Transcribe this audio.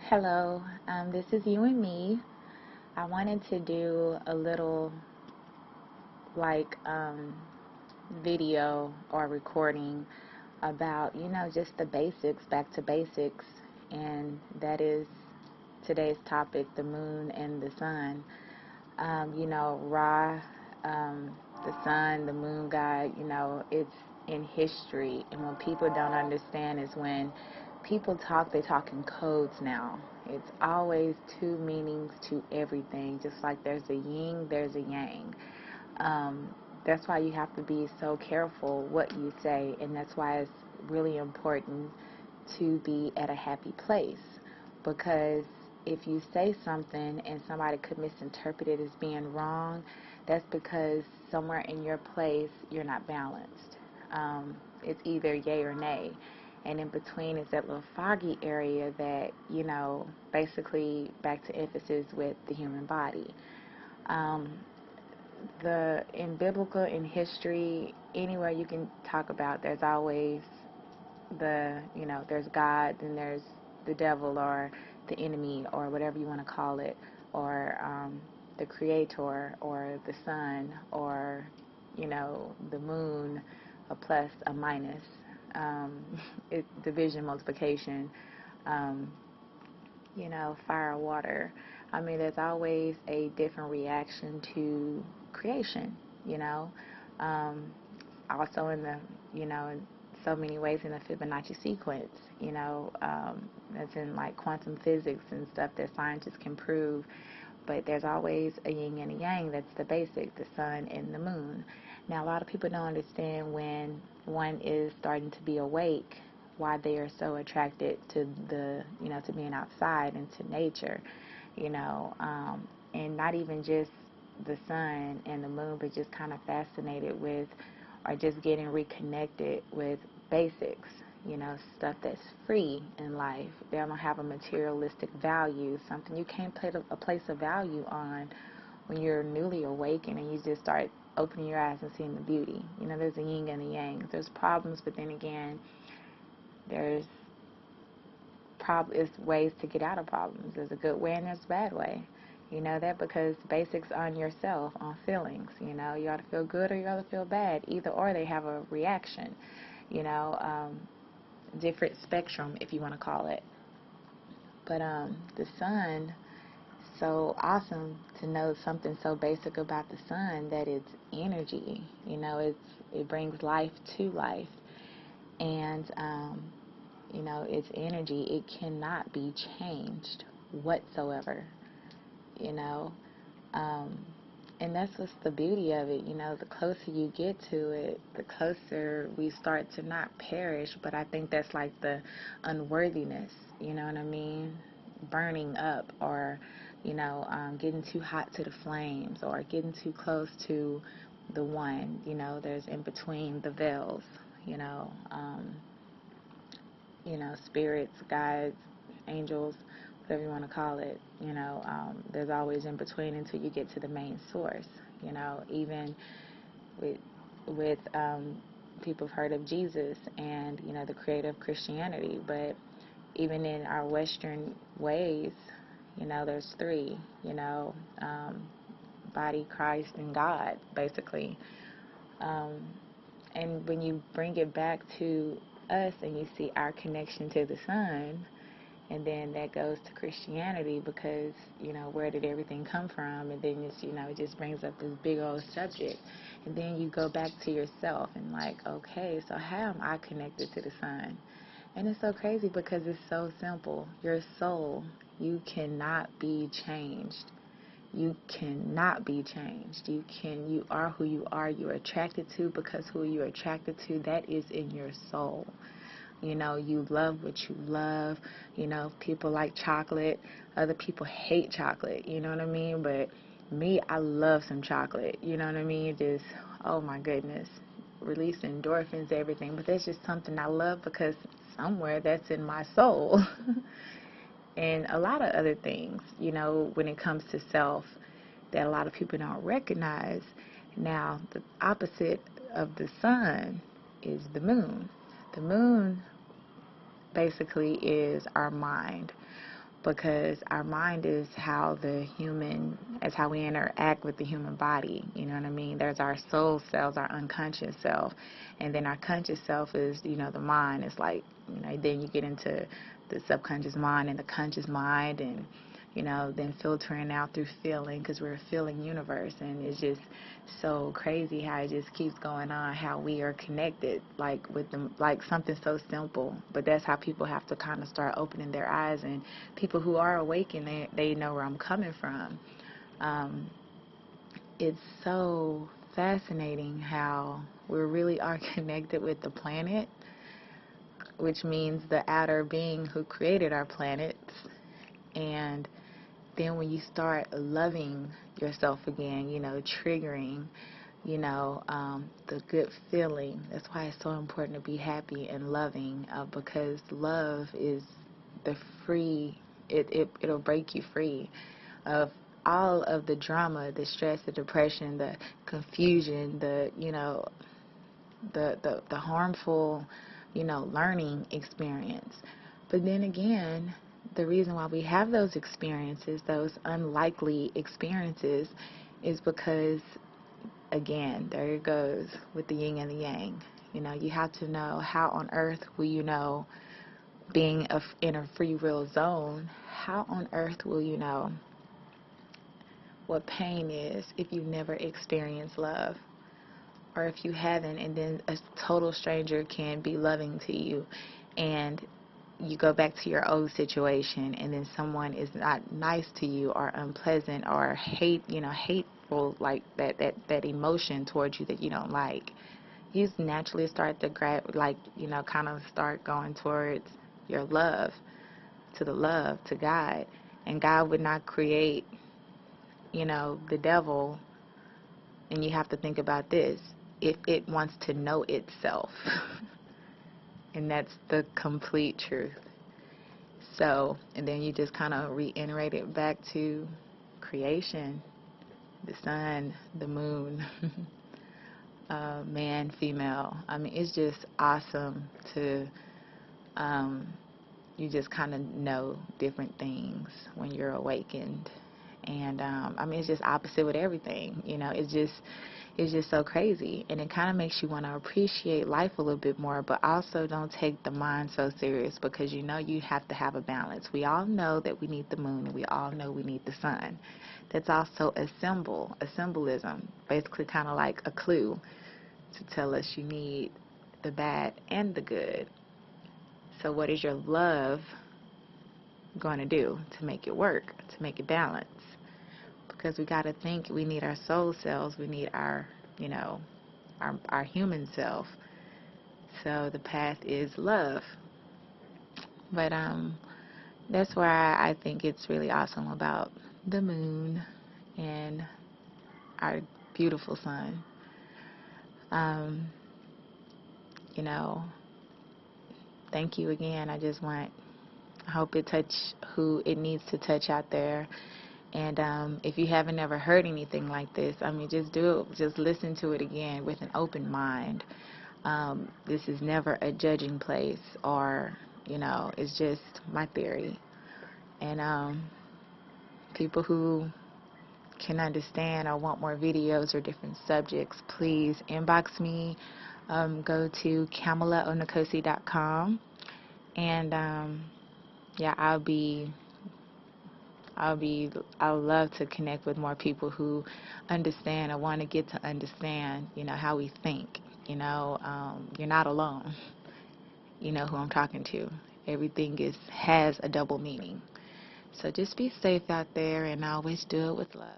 Hello, this is you and me. I wanted to do a little like video or recording about, just the basics, back to basics, and that is today's topic, the moon and the sun. Ra, the sun, the moon god, it's in history. And when people don't understand is when people talk, they talk in codes now. It's always two meanings to everything. Just like there's a yin, there's a yang. That's why you have to be so careful what you say, and that's why it's really important to be at a happy place, because if you say something and somebody could misinterpret it as being wrong, that's because somewhere in your place you're not balanced. It's either yay or nay, and in between is that little foggy area that, basically back to emphasis with the human body. um, in biblical, in history, anywhere you can talk about, there's always there's God, and there's the devil or the enemy or whatever you want to call it, or the creator or the sun, or the moon, a plus, a minus, division, multiplication, um, fire, water. I mean, there's always a different reaction to creation, you know. Um, Also in the, in so many ways in the Fibonacci sequence, that's in like quantum physics and stuff that scientists can prove. But there's always a yin and a yang. That's the basic, the sun and the moon. Now, a lot of people don't understand when one is starting to be awake, why they are so attracted to to being outside and to nature, and not even just the sun and the moon, but just kind of fascinated with, or just getting reconnected with basics, stuff that's free in life. They don't have a materialistic value, something you can't place a value on when you're newly awakened and you just start opening your eyes and seeing the beauty. There's a yin and a yang. There's problems, but then again, there's ways to get out of problems. There's a good way and there's a bad way. You know that because basics on yourself, on feelings. You ought to feel good or you ought to feel bad. Either or, they have a reaction. Different spectrum, if you want to call it. But the sun, so awesome to know something so basic about the sun, that it's energy. It brings life to life, and it's energy. It cannot be changed whatsoever. you know. Um, and that's what's the beauty of it. The closer you get to it, the closer we start to not perish. But I think that's like the unworthiness, you know what I mean? Burning up, or, getting too hot to the flames, or getting too close to the one, there's in between the veils, you know. Spirits, guides, angels, whatever you want to call it. There's always in between until you get to the main source. Even with people have heard of Jesus and the creator of Christianity, but even in our Western ways, there's three. Body, Christ, and God, basically. Um, and when you bring it back to us and you see our connection to the sun, and then that goes to Christianity, because where did everything come from? And then it's, it just brings up this big old subject, and then you go back to yourself and like, okay, so how am I connected to the sun? And it's so crazy because it's so simple. Your soul, you cannot be changed. You cannot be changed. You are who you are. You're attracted to, because who you're attracted to, that is in your soul. You love what you love. People like chocolate. Other people hate chocolate. You know what I mean? But me, I love some chocolate. You know what I mean? Just, oh my goodness. Release endorphins, everything. But that's just something I love because somewhere that's in my soul. And a lot of other things, when it comes to self, that a lot of people don't recognize. Now, the opposite of the sun is the moon. The moon basically is our mind. because our mind is how how we interact with the human body. You know what I mean? There's our soul cells, our unconscious self, and then our conscious self is, the mind. It's like, then you get into the subconscious mind and the conscious mind, and then filtering out through feeling, because we're a feeling universe. And it's just so crazy how it just keeps going on, how we are connected, like with them, like something so simple. But that's how people have to kind of start opening their eyes, and people who are awakened, they know where I'm coming from. It's so fascinating how we really are connected with the planet, which means the outer being who created our planets. And then when you start loving yourself again, triggering, the good feeling. That's why it's so important to be happy and loving, because love is the free, it'll break you free of all of the drama, the stress, the depression, the confusion, the harmful, learning experience. But then again, the reason why we have those experiences, those unlikely experiences, is because, again, there it goes with the yin and the yang. You have to know, how on earth will you know, being in a free will zone, how on earth will you know what pain is if you've never experienced love? Or if you haven't, and then a total stranger can be loving to you, and you go back to your old situation, and then someone is not nice to you, or unpleasant, or hateful, like that emotion towards you that you don't like. You just naturally start to kind of start going towards your love, to God. And God would not create, the devil. And you have to think about this, if it wants to know itself. And that's the complete truth. So, and then you just kind of reiterate it back to creation, the sun, the moon, man, female. I mean, it's just awesome to, you just kind of know different things when you're awakened. And it's just opposite with everything. It's just so crazy, and it kind of makes you want to appreciate life a little bit more, but also don't take the mind so serious, because you have to have a balance. We all know that we need the moon, and we all know we need the sun. That's also a symbolism, basically kind of like a clue to tell us you need the bad and the good. So what is your love going to do to make it work, to make it balance? Because we got to think, we need our soul cells, we need our human self. So the path is love. But that's why I think it's really awesome about the moon and our beautiful sun. You know, thank you again. I hope it touch who it needs to touch out there. And if you haven't ever heard anything like this, just do it. Just listen to it again with an open mind. This is never a judging place, or, it's just my theory. And people who can understand or want more videos or different subjects, please inbox me. Go to CamelaOnakosi.com. And yeah, I'll love to connect with more people who understand or want to get to understand, how we think. You're not alone. You know who I'm talking to. Everything has a double meaning. So just be safe out there, and always do it with love.